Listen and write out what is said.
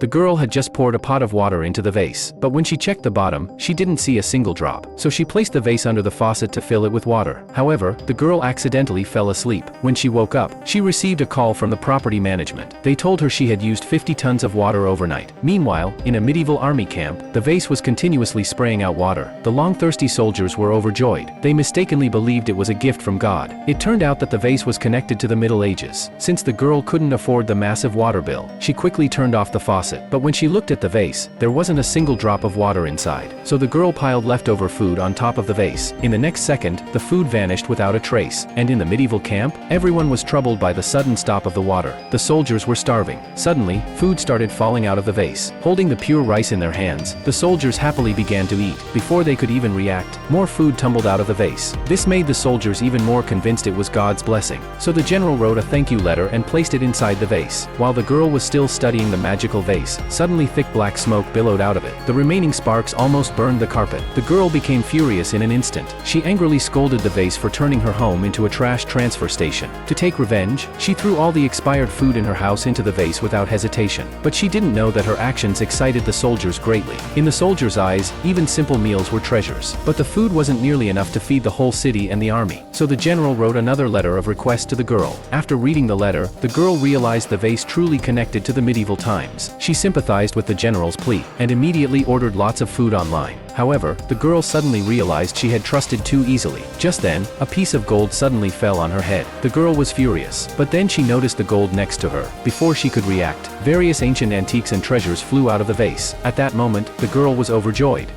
The girl had just poured a pot of water into the vase, but when she checked the bottom, she didn't see a single drop. So she placed the vase under the faucet to fill it with water. However, the girl accidentally fell asleep. When she woke up, she received a call from the property management. They told her she had used 50 tons of water overnight. Meanwhile, in a medieval army camp, the vase was continuously spraying out water. The long-thirsty soldiers were overjoyed. They mistakenly believed it was a gift from God. It turned out that the vase was connected to the Middle Ages. Since the girl couldn't afford the massive water bill, she quickly turned off the faucet. But when she looked at the vase, there wasn't a single drop of water inside. So the girl piled leftover food on top of the vase. In the next second, the food vanished without a trace. And in the medieval camp, everyone was troubled by the sudden stop of the water. The soldiers were starving. Suddenly, food started falling out of the vase. Holding the pure rice in their hands, the soldiers happily began to eat. Before they could even react, more food tumbled out of the vase. This made the soldiers even more convinced it was God's blessing. So the general wrote a thank you letter and placed it inside the vase. While the girl was still studying the magical vase, suddenly thick black smoke billowed out of it. The remaining sparks almost burned the carpet. The girl became furious in an instant. She angrily scolded the vase for turning her home into a trash transfer station. To take revenge, she threw all the expired food in her house into the vase without hesitation. But she didn't know that her actions excited the soldiers greatly. In the soldiers' eyes, even simple meals were treasures. But the food wasn't nearly enough to feed the whole city and the army. So the general wrote another letter of request to the girl. After reading the letter, the girl realized the vase truly connected to the medieval times. She sympathized with the general's plea, and immediately ordered lots of food online. However, the girl suddenly realized she had trusted too easily. Just then, a piece of gold suddenly fell on her head. The girl was furious, but then she noticed the gold next to her. Before she could react, various ancient antiques and treasures flew out of the vase. At that moment, the girl was overjoyed.